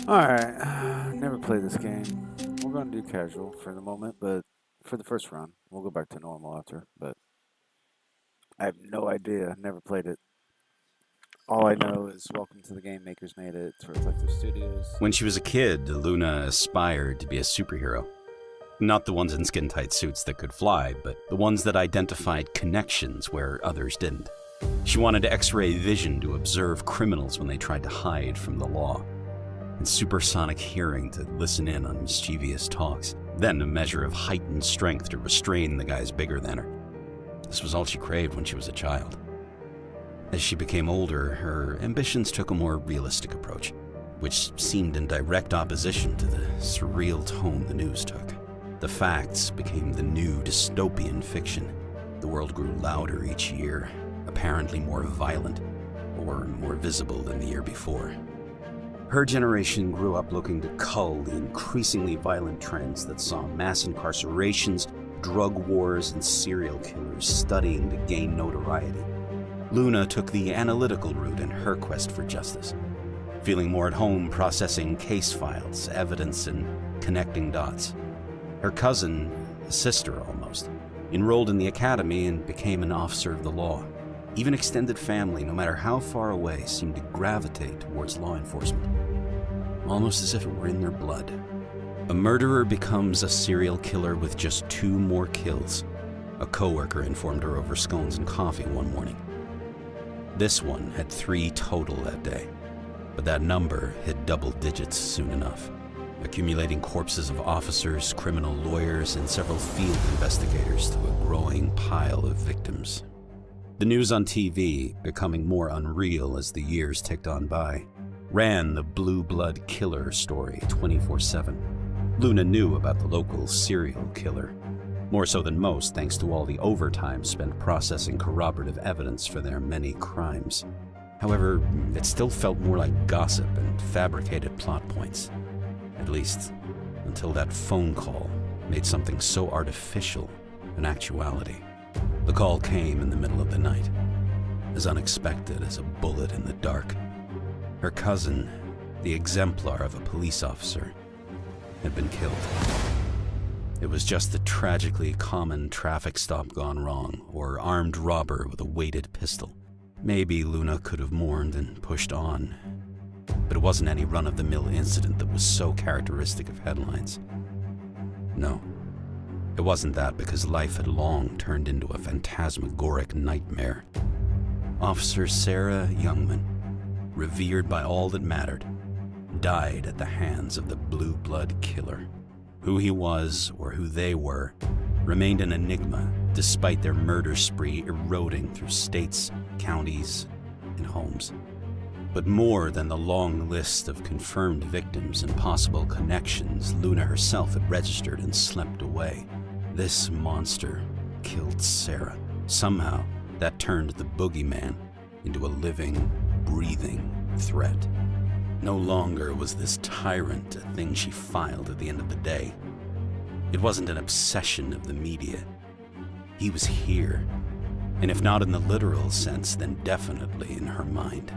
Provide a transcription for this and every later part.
Alright, never played this game. We're going to do casual for the moment, but for the first run, we'll go back to normal after. But I have no idea, never played it. All I know is Welcome to the Game Makers made it to Reflective Studios. When she was a kid, Luna aspired to be a superhero. Not the ones in skin-tight suits that could fly, but the ones that identified connections where others didn't. She wanted X-ray vision to observe criminals when they tried to hide from the law, and supersonic hearing to listen in on mischievous talks, then a measure of heightened strength to restrain the guys bigger than her. This was all she craved when she was a child. As she became older, her ambitions took a more realistic approach, which seemed in direct opposition to the surreal tone the news took. The facts became the new dystopian fiction. The world grew louder each year, apparently more violent, or more visible than the year before. Her generation grew up looking to cull the increasingly violent trends that saw mass incarcerations, drug wars, and serial killers studying to gain notoriety. Luna took the analytical route in her quest for justice, feeling more at home processing case files, evidence, and connecting dots. Her cousin, a sister almost, enrolled in the academy and became an officer of the law. Even extended family, no matter how far away, seemed to gravitate towards law enforcement, almost as if it were in their blood. A murderer becomes a serial killer with just 2 more kills. A coworker informed her over scones and coffee one morning. This one had 3 total that day, but that number hit double digits soon enough, accumulating corpses of officers, criminal lawyers, and several field investigators to a growing pile of victims. The news on TV, becoming more unreal as the years ticked on by, ran the blue blood killer story 24/7. Luna knew about the local serial killer, more so than most thanks to all the overtime spent processing corroborative evidence for their many crimes. However, it still felt more like gossip and fabricated plot points, at least until that phone call made something so artificial an actuality. The call came in the middle of the night, as unexpected as a bullet in the dark. Her cousin, the exemplar of a police officer, had been killed. It was just the tragically common traffic stop gone wrong, or armed robber with a weighted pistol. Maybe Luna could have mourned and pushed on, but it wasn't any run-of-the-mill incident that was so characteristic of headlines. No. It wasn't that, because life had long turned into a phantasmagoric nightmare. Officer Sarah Youngman, revered by all that mattered, died at the hands of the blue blood killer. Who he was, or who they were, remained an enigma despite their murder spree eroding through states, counties, and homes. But more than the long list of confirmed victims and possible connections Luna herself had registered and slept away, this monster killed Sarah. Somehow, that turned the boogeyman into a living, breathing threat. No longer was this tyrant a thing she filed at the end of the day. It wasn't an obsession of the media. He was here, and if not in the literal sense, then definitely in her mind.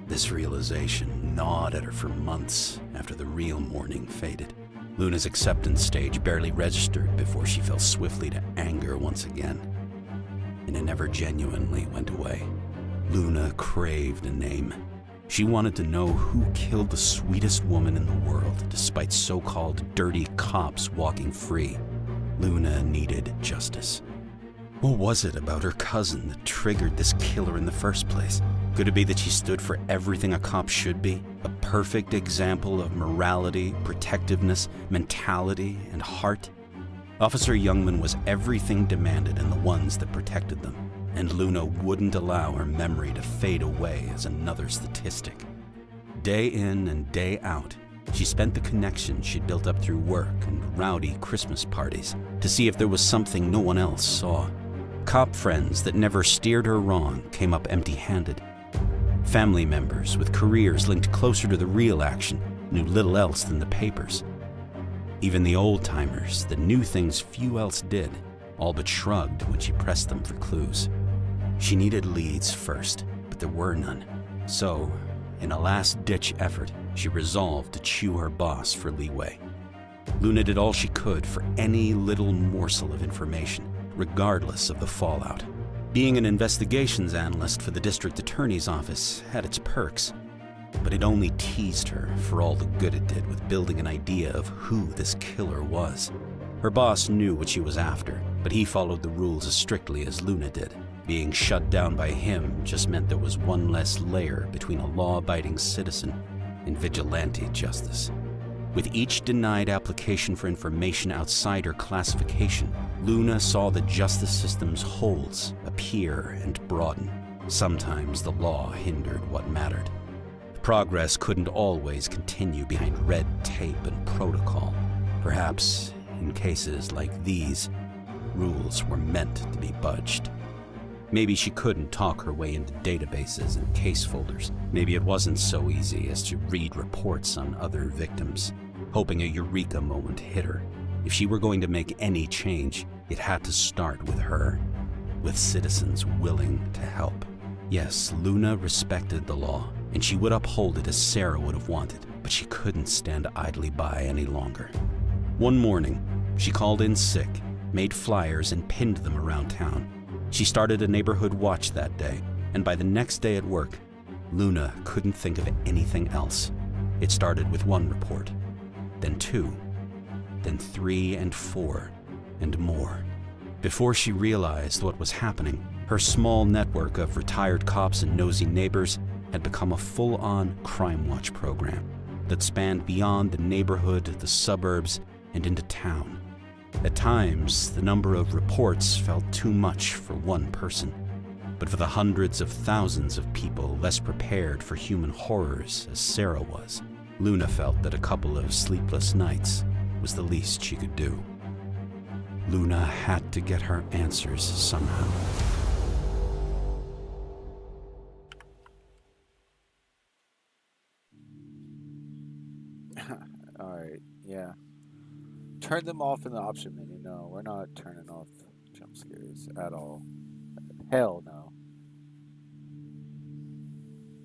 This realization gnawed at her for months after the real mourning faded. Luna's acceptance stage barely registered before she fell swiftly to anger once again, and it never genuinely went away. Luna craved a name. She wanted to know who killed the sweetest woman in the world, despite so-called dirty cops walking free. Luna needed justice. What was it about her cousin that triggered this killer in the first place? Could it be that she stood for everything a cop should be? A perfect example of morality, protectiveness, mentality, and heart? Officer Youngman was everything demanded in the ones that protected them, and Luna wouldn't allow her memory to fade away as another statistic. Day in and day out, she spent the connections she'd built up through work and rowdy Christmas parties to see if there was something no one else saw. Cop friends that never steered her wrong came up empty-handed. Family members with careers linked closer to the real action knew little else than the papers. Even the old-timers that knew things few else did all but shrugged when she pressed them for clues. She needed leads first, but there were none. So, in a last-ditch effort, she resolved to chew her boss for leeway. Luna did all she could for any little morsel of information, regardless of the fallout. Being an investigations analyst for the district attorney's office had its perks, but it only teased her for all the good it did with building an idea of who this killer was. Her boss knew what she was after, but he followed the rules as strictly as Luna did. Being shut down by him just meant there was one less layer between a law-abiding citizen and vigilante justice. With each denied application for information outside her classification, Luna saw the justice system's holes appear and broaden. Sometimes the law hindered what mattered. Progress couldn't always continue behind red tape and protocol. Perhaps, in cases like these, rules were meant to be budged. Maybe she couldn't talk her way into databases and case folders. Maybe it wasn't so easy as to read reports on other victims, hoping a eureka moment hit her. If she were going to make any change, it had to start with her, with citizens willing to help. Yes, Luna respected the law, and she would uphold it as Sarah would have wanted, but she couldn't stand idly by any longer. One morning, she called in sick, made flyers, and pinned them around town. She started a neighborhood watch that day, and by the next day at work, Luna couldn't think of anything else. It started with one report, then two, then 3 and 4, and more. Before she realized what was happening, her small network of retired cops and nosy neighbors had become a full-on crime watch program that spanned beyond the neighborhood, the suburbs, and into town. At times, the number of reports felt too much for one person, but for the hundreds of thousands of people less prepared for human horrors as Sarah was, Luna felt that a couple of sleepless nights was the least she could do. Luna had to get her answers somehow. Alright, yeah. Turn them off in the option menu. No, we're not turning off jump scares at all. Hell no.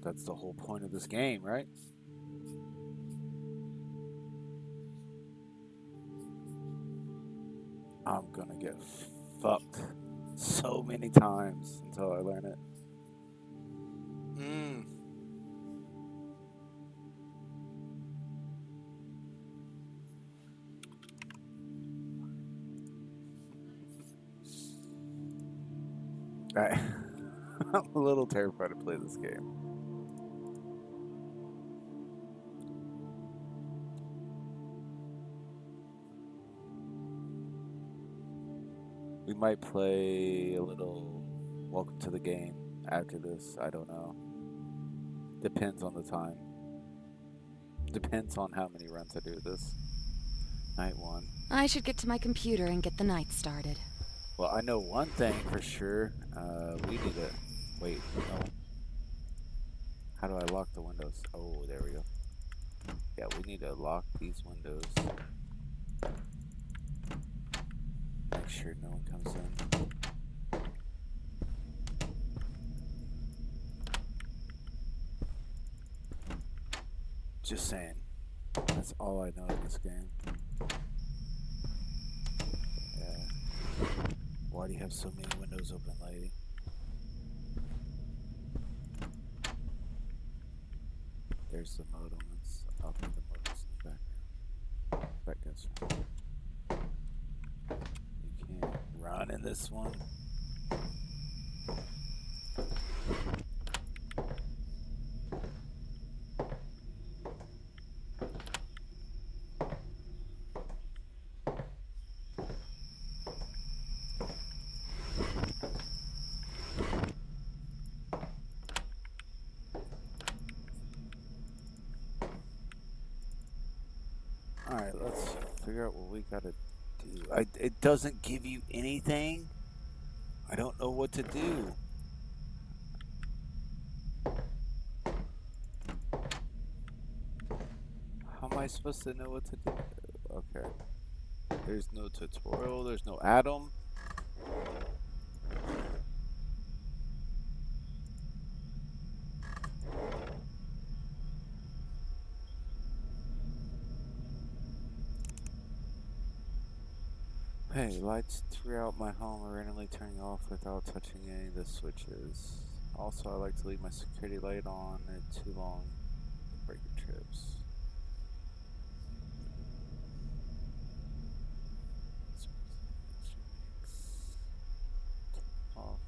That's the whole point of this game, right? I'm gonna get fucked so many times until I learn it. I'm a little terrified to play this game. We might play a little Welcome to the Game after this. I don't know. Depends on the time. Depends on how many runs I do this. Night 1. I should get to my computer and get the night started. Well, I know one thing for sure. We need to... Wait, no. How do I lock the windows? Oh, there we go. Yeah, we need to lock these windows. Make sure no one comes in. Just saying. That's all I know in this game. Yeah. Why do you have so many windows open, lady? There's the modem. I'll put the modems in the background. Back guys. You can't run in this one. Alright, let's figure out what we gotta do. It doesn't give you anything? I don't know what to do. How am I supposed to know what to do? Okay. There's no tutorial, there's no Atom. Hey, lights throughout my home are randomly turning off without touching any of the switches. Also, I like to leave my security light on at too long to break your trips. Off,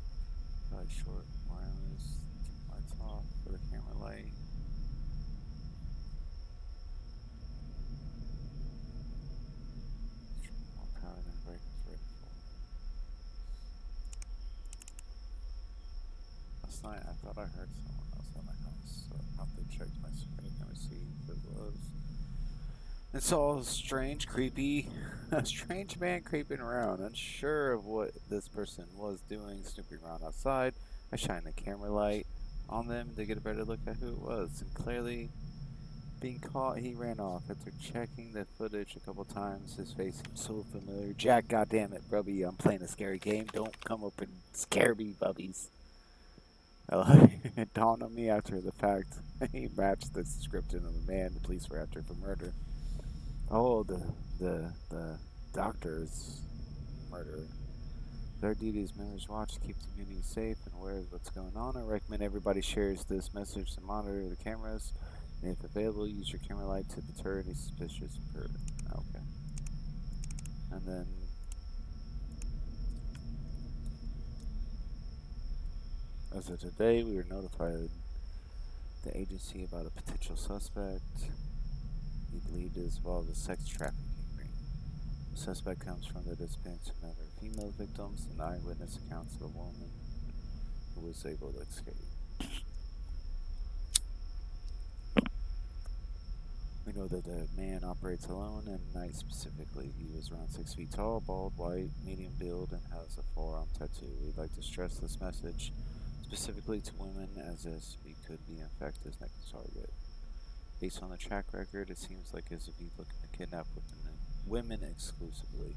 light short, wireless, lights off for the camera light. More power than breakers ready for. Last night I thought I heard someone else at my house, so I promptly checked my security camera to see if it was. And saw a strange, creepy, a strange man creeping around, unsure of what this person was doing, snooping around outside. I shined the camera light on them to get a better look at who it was, and clearly being caught, he ran off. After checking the footage a couple times, his face seemed so familiar. Jack, goddammit, Bubby, I'm playing a scary game. Don't come up and scare me, Bubbies. It dawned on me after the fact. He matched the description of the man the police were after for murder. Oh, the doctor's murderer. Their duty is members watch to keep the community safe and aware of what's going on. I recommend everybody shares this message to monitor the cameras. And if available, use your camera light to deter any suspicious person. Okay. And then as of today, we were notified the agency about a potential suspect. We believed it is involved with sex trafficking ring. The suspect comes from the disappearance of another female victims and eyewitness accounts of a woman who was able to escape. We know that the man operates alone and at night specifically. He was around 6 feet tall, bald, white, medium build, and has a forearm tattoo. We'd like to stress this message specifically to women, as this could be in fact his next target. Based on the track record, it seems like as if he's looking to kidnap women exclusively.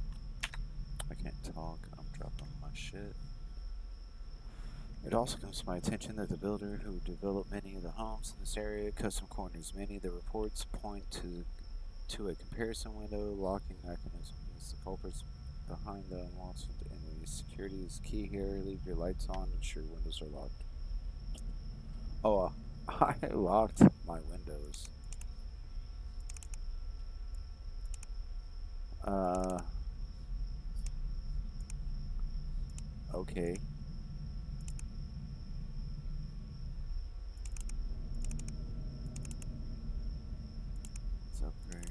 I can't talk, I'm dropping my shit. It also comes to my attention that the builder who developed many of the homes in this area, Custom Corners, many of the reports point to a comparison window locking mechanism. As the culprits behind the unwanted enemies. Security is key here. Leave your lights on, ensure windows are locked. Oh, I locked my windows. Okay. Let's upgrade.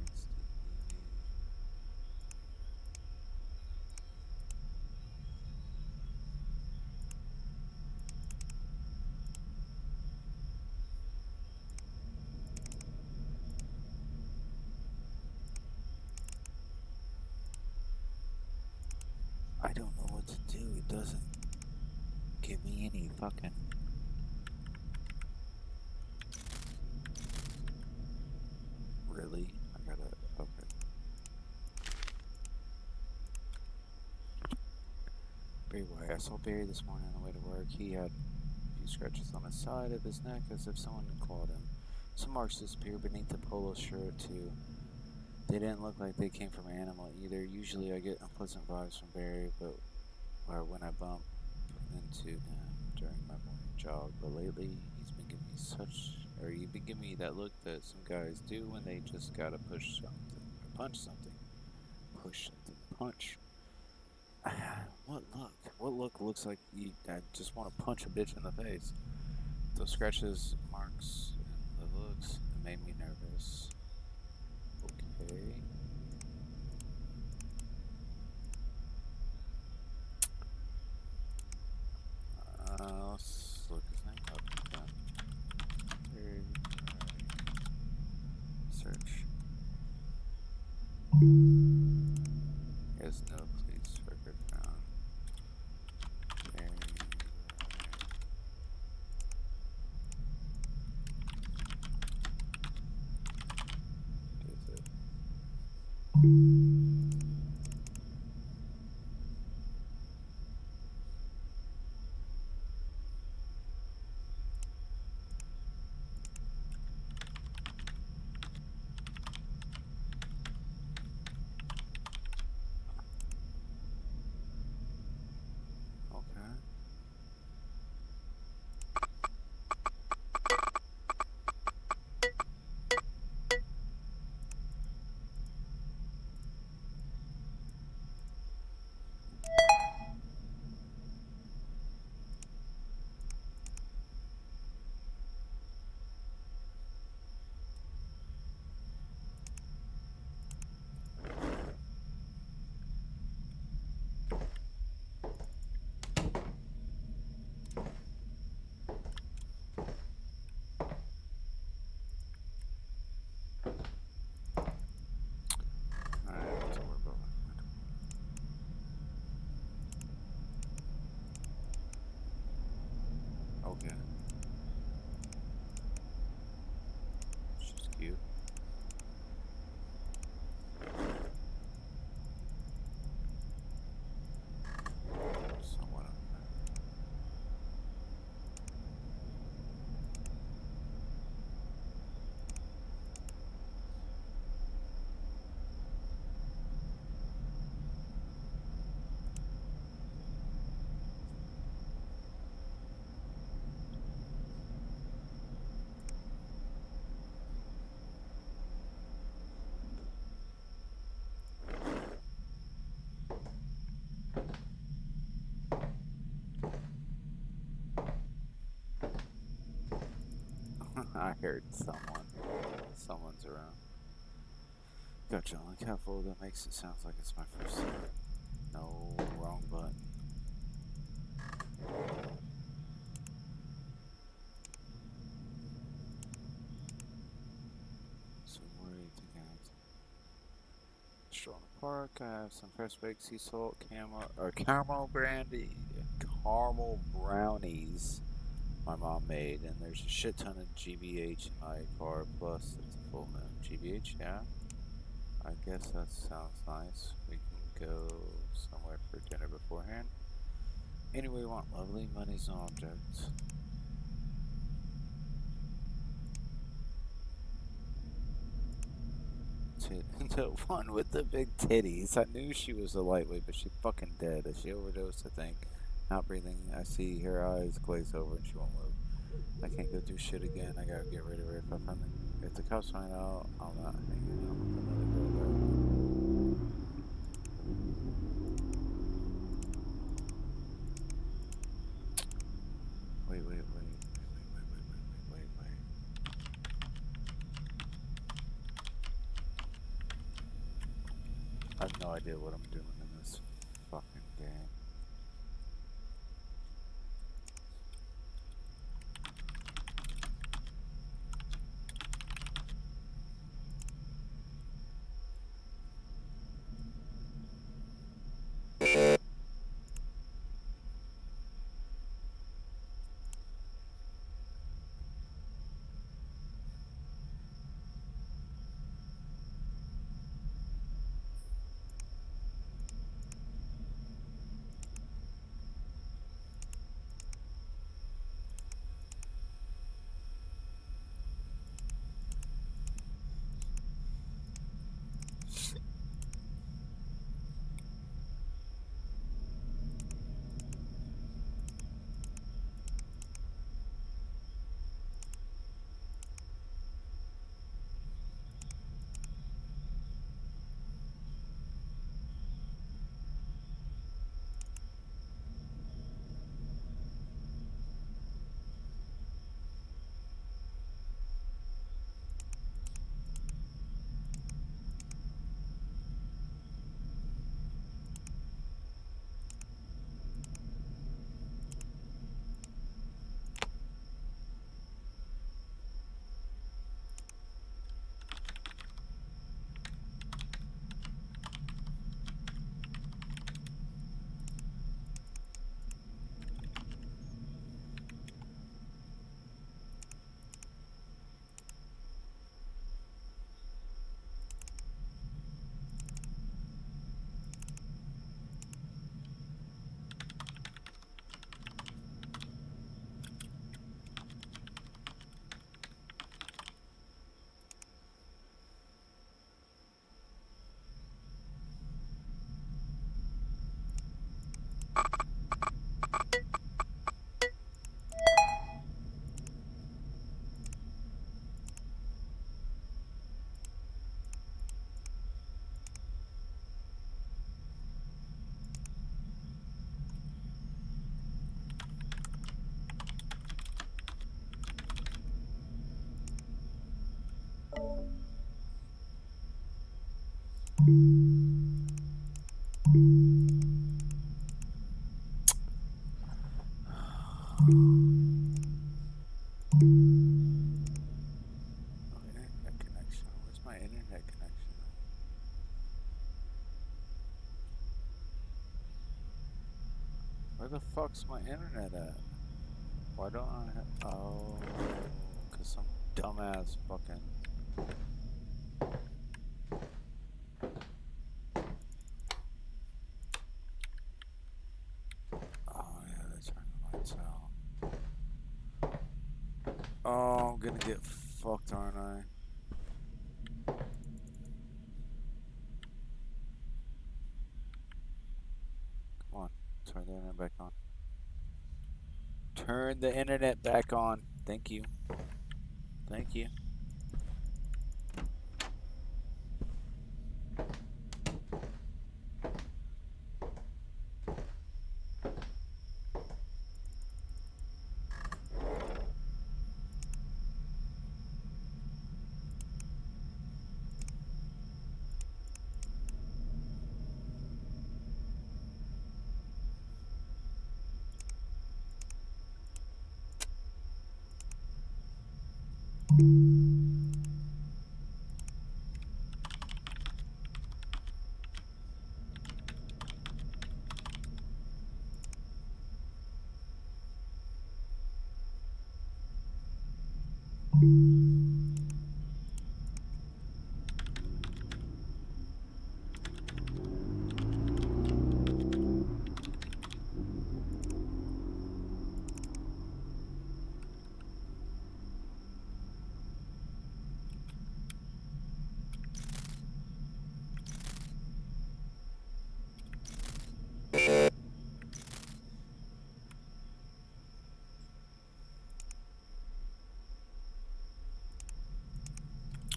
I don't know what to do. It doesn't give me any fucking... Really? I gotta... Okay. Barry White. I saw Barry this morning on the way to work. He had a few scratches on the side of his neck as if someone had clawed him. Some marks disappeared beneath the polo shirt too. They didn't look like they came from an animal either. Usually I get unpleasant vibes from Barry, but when I bump into him during my morning jog. But lately he's been giving me such Or you be giving me that look that some guys do when they just gotta push something or punch something. Push something. Punch. What look? What look looks like you I just want to punch a bitch in the face? Those scratches, marks, and the looks it made me nervous. Okay. Let's look his name up again. Search. Yes, no, please. Record found. Very is it? Okay. Alright, don't worry about it. Okay. She's cute. Somewhat of I heard someone. Someone's around. Gotcha. Only careful that makes it sound like it's my first time. No, wrong button. So where do you think I have to? Stroll in the park. I have some fresh baked sea salt, caramel brandy, caramel brownies my mom made, and there's a shit ton of GBH in my car. Plus, it's a full moon. GBH, yeah. I guess that sounds nice. We can go somewhere for dinner beforehand. Anyway, we want lovely. Money's no object. The one with the big titties. I knew she was a lightweight, but she fucking dead. She overdosed, I think. Not breathing. I see her eyes glaze over and she won't move. I can't go do shit again. I gotta get rid of her. If the cops find out, I'm not hanging out with another girl there. Wait. I have no idea what I'm doing in this fucking game. No internet connection. Where's my internet connection at? Where the fuck's my internet at? Why don't I have... Oh, because some dumbass fucking... Oh, yeah, they turned the lights out. Oh, I'm gonna get fucked, aren't I? Come on, turn the internet back on. Turn the internet back on. Thank you. Thank you.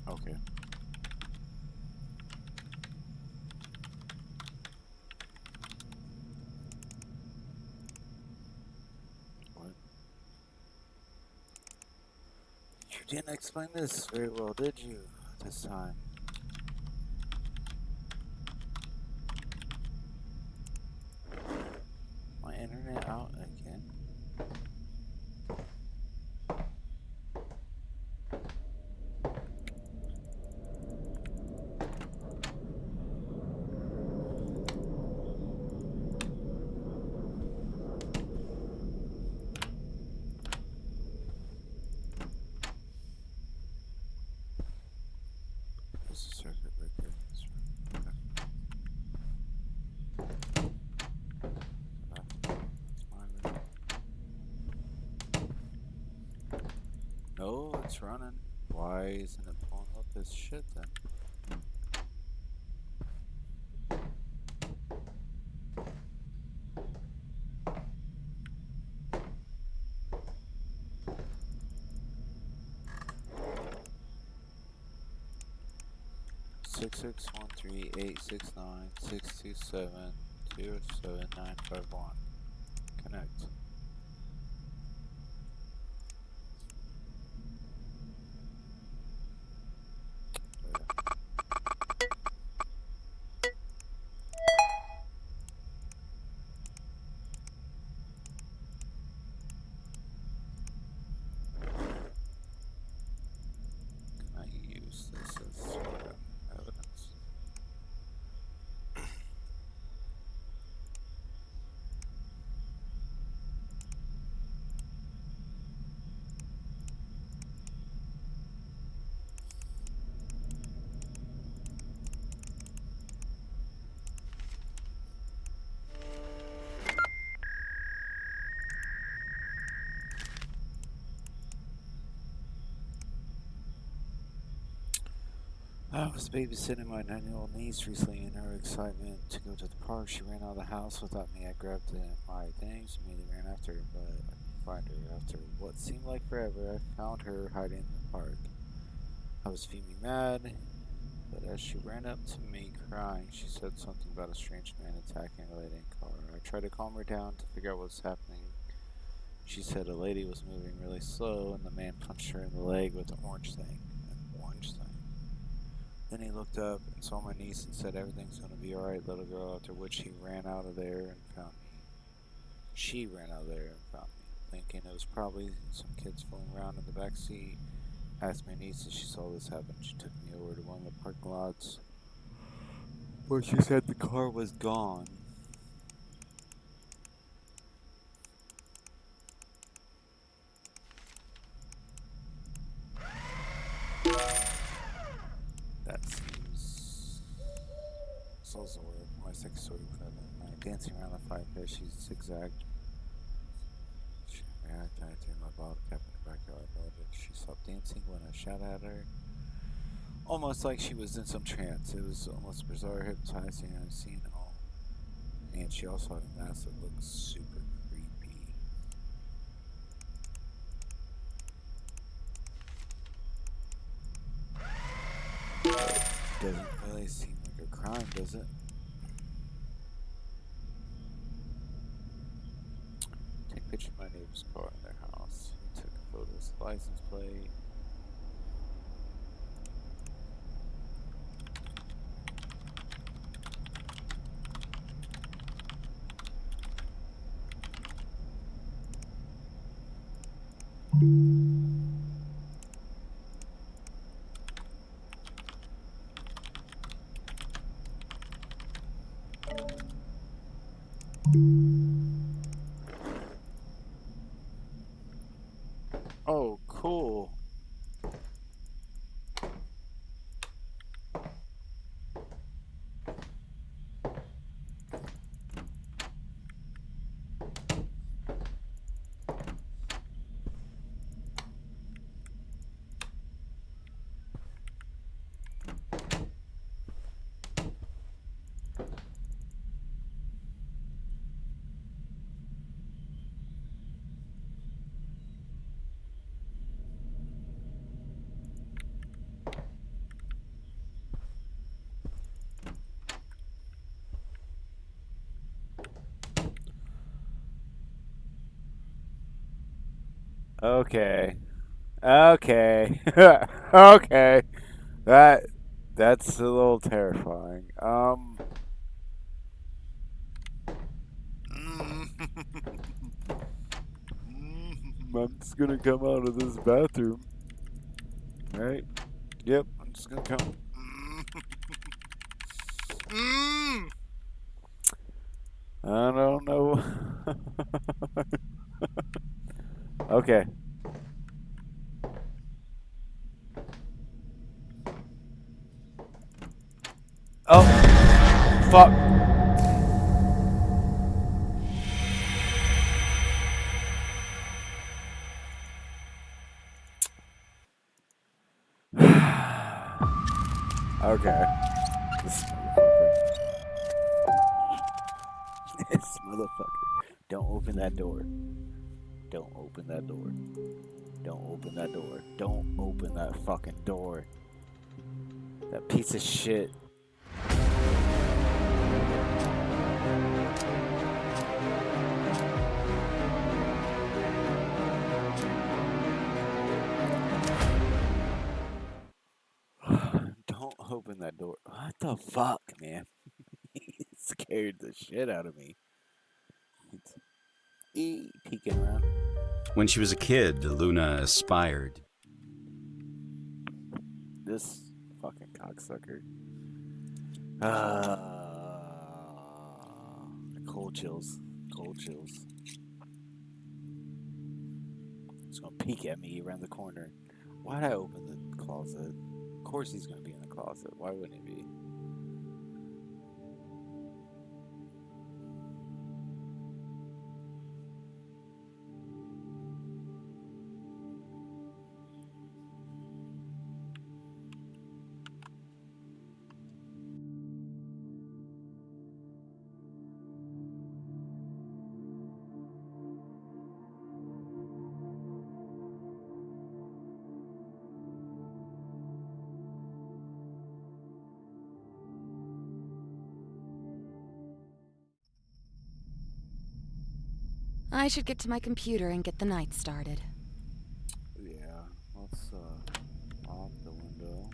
Okay. What? You didn't explain this very well, did you? This time. My internet out again. 'Cause no, it's running. Why isn't it pulling up this shit then? Six 661386962707951. Connect. Can I use this as evidence? I was babysitting my 9-year-old niece recently. In her excitement to go to the park, she ran out of the house without me. I grabbed my things, immediately ran after her, but I couldn't find her. After what seemed like forever, I found her hiding in the park. I was fuming mad, but as she ran up to me crying, she said something about a strange man attacking a lady in a car. I tried to calm her down to figure out what was happening. She said a lady was moving really slow, and the man punched her in the leg with an orange thing. An orange thing. Then he looked up and saw my niece and said everything's gonna be alright, little girl, after which he ran out of there and found me. She ran out of there and found me, thinking it was probably some kids fooling around in the back seat. Asked my niece if she saw this happen. She took me over to one of the parking lots where she said the car was gone. That seems so weird. My second story was that night. Dancing around the fire pit, she zigzagged. She reacted. I turned my bottle cap in the backyard. She stopped dancing when I shot at her. Almost like she was in some trance. It was almost bizarre, hypnotizing, and seeing all. And she also had a mask that looked super creepy. Doesn't really seem like a crime, does it? Take a picture of my neighbor's car in their house. He took photos of the license plate. Oh, cool. Okay. Okay. Okay. That that's a little terrifying. I'm just gonna come out of this bathroom. Right? Yep, I'm just gonna come. I don't know. Okay. Oh, fuck. Okay. This motherfucker. This motherfucker. Don't open that door. Don't open that door. Don't open that door. Don't open that fucking door. That piece of shit. Don't open that door. What the fuck, man? He scared the shit out of me. Peeking around. When she was a kid, Luna aspired. This fucking cocksucker. Cold chills. Cold chills. He's gonna peek at me around the corner. Why'd I open the closet? Of course he's gonna be in the closet. Why wouldn't he be? I should get to my computer and get the night started. Yeah, let's lock the window.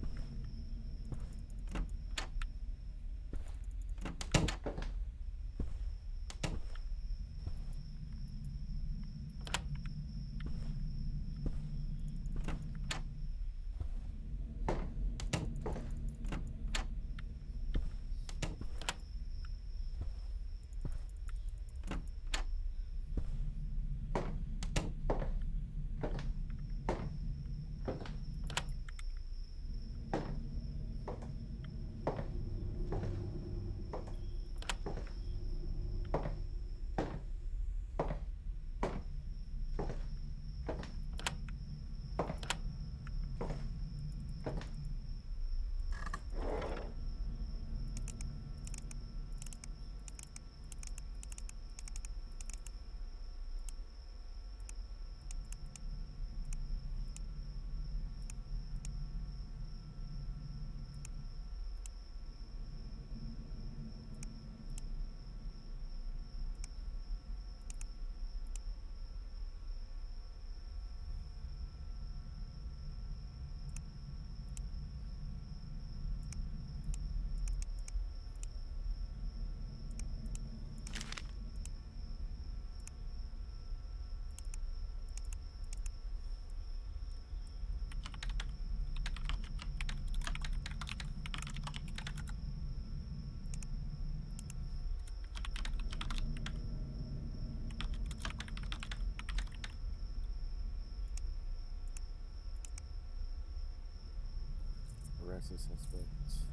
arrest the suspects.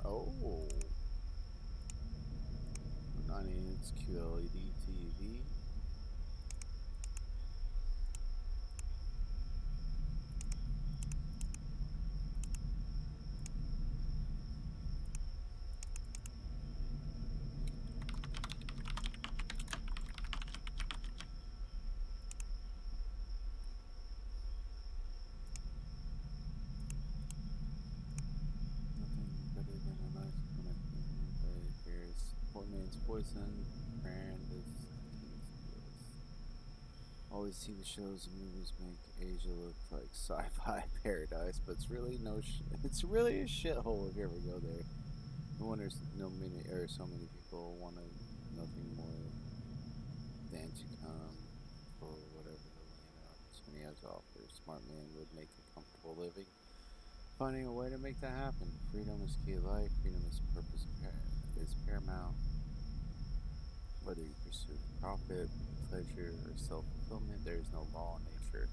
Oh. 9-inch QLED TV. Nothing better than a nice connection. There's poor man's poison. Brand is king's bliss. Always TV shows and movies make Asia look like sci-fi paradise, but it's really it's really a shithole if you ever go there. No wonder so many people wanted nothing more than to come for whatever the land opportunity has to offer. Smart man would make a comfortable living. Finding a way to make that happen. Freedom is key to life. Freedom is is paramount. Whether you pursue profit, pleasure, or self-fulfillment, there is no law in nature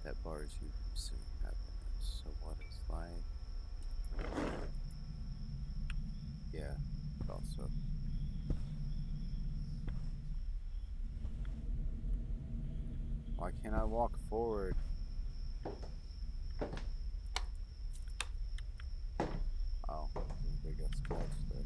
that bars you from pursuing happiness. So what is life? Yeah, also. Why can't I walk forward? Oh, they got scratched there.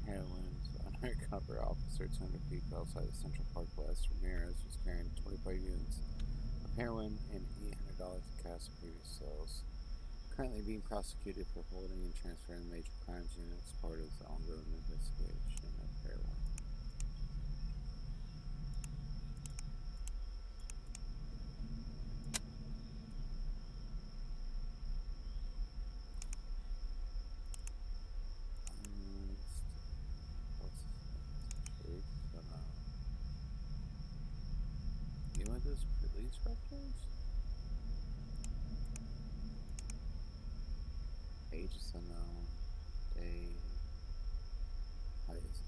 Heroin's undercover officer 200 feet outside of Central Park West. Ramirez was carrying 25 units of heroin and $800 in cash in previous sales. Currently being prosecuted for holding and transferring major crimes unit as part of the ongoing investigation of heroin. What's this? You want those police records? Age is unknown. Day. Height is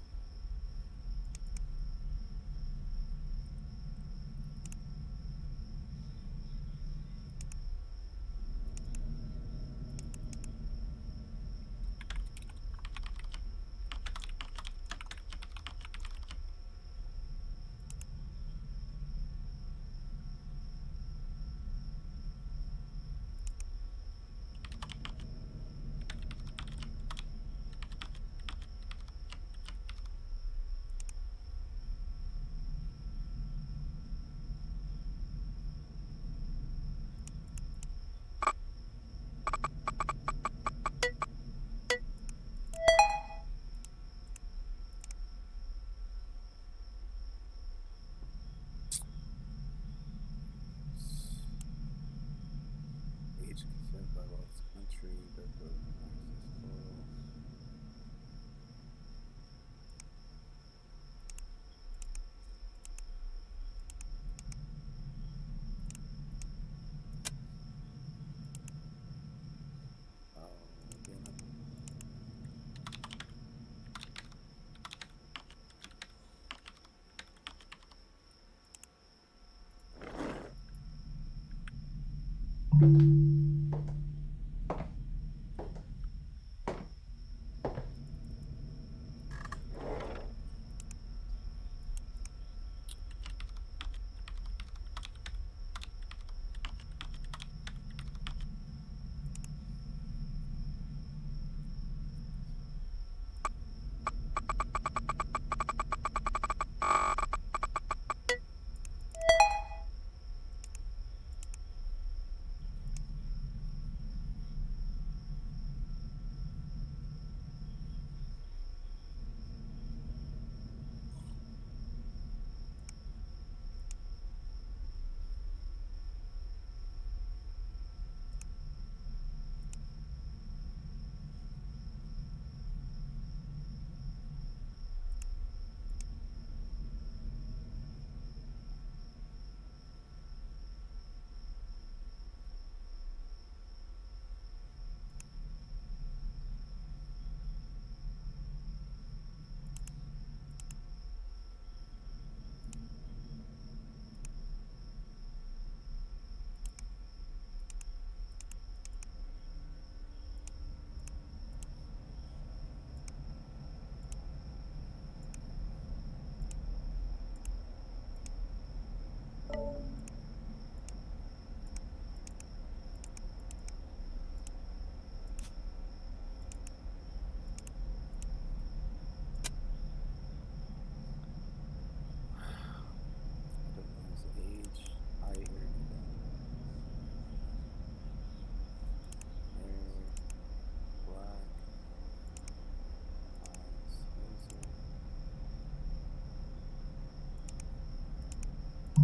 Of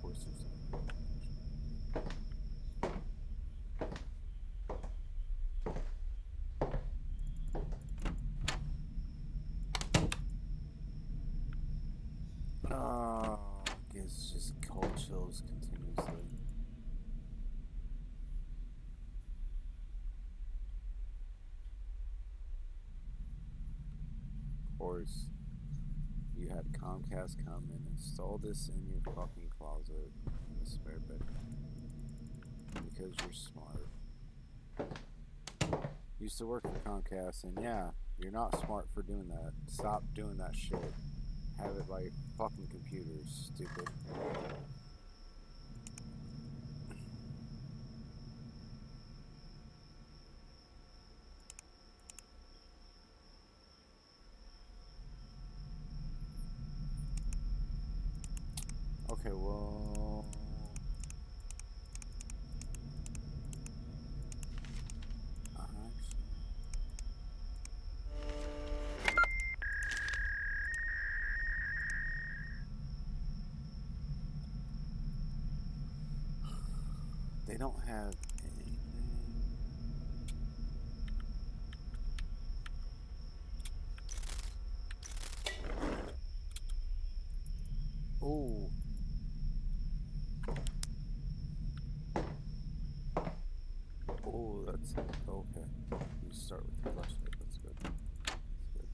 course, there's oh, it's just cold chills continuously. Of course, you had Comcast come and install this in your fucking closet in the spare bedroom because you're smart. Used to work for Comcast, and yeah, you're not smart for doing that. Stop doing that shit. Have it by your fucking computer, stupid. Okay, well, actually, they don't have anything. Oh, oh, that's okay. You start with the flashlight. That's good. That's good.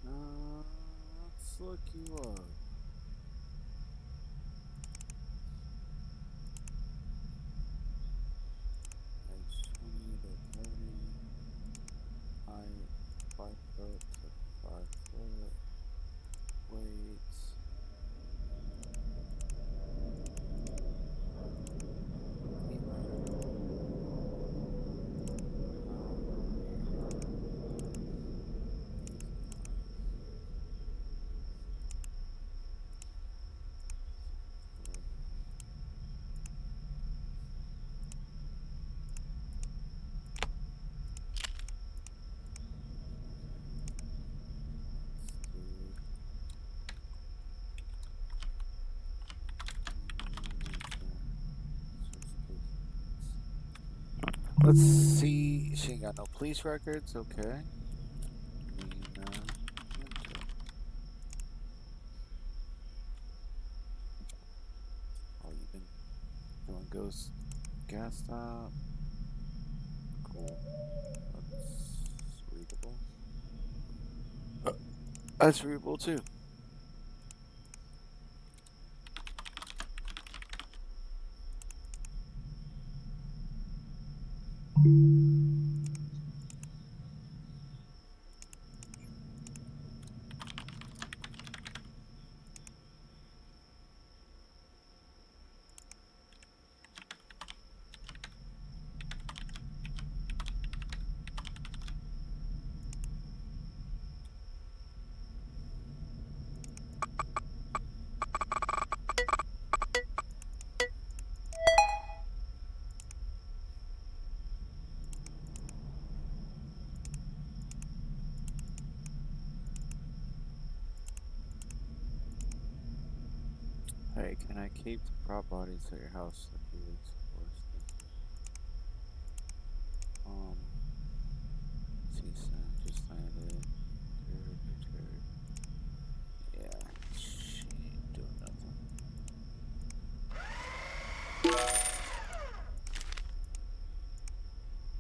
Let's look you up. Age 20 to 30. Height 5 foot to 5 foot. Weight. Let's see. She ain't got no police records. Okay. Nina Winter. Oh, you've been doing ghost gas stop. Cool. That's readable. That's readable too. Hey, can I keep the prop bodies at your house a few weeks before? Season just landed. Turd. Yeah, she ain't doing nothing.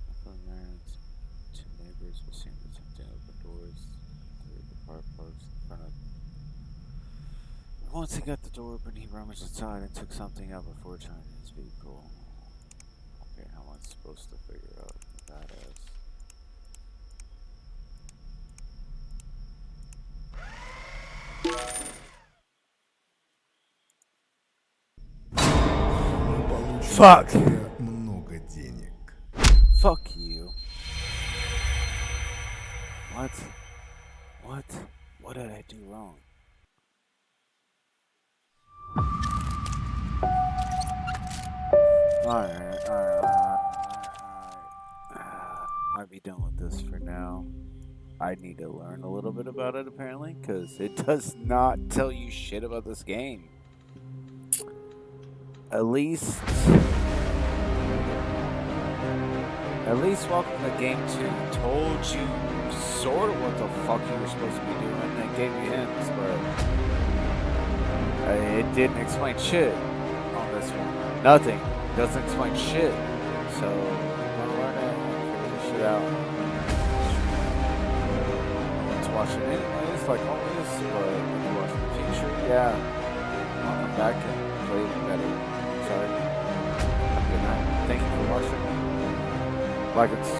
Nothing there. Two neighbors were seen attempting to open doors to the car parks in front of. Once he got the door open, he rummaged inside and took something out before trying his vehicle. Okay, how am I supposed to figure out that is? Мы получим Fuck. от тебя много денег. Fuck you. What? What? What did I do wrong? Alright. Might be done with this for now. I need to learn a little bit about it apparently, because it does not tell you shit about this game. At least Welcome to Game 2 told you sort of what the fuck you were supposed to be doing and gave you hints, but it didn't explain shit on this one. Nothing. Doesn't explain shit. So, I'm gonna learn it and figure this shit out. Let's watch it anyways, like always, but if you watch in the future, yeah, I'll come back and play it better. Sorry. Have a good night. Thank you for watching. Like and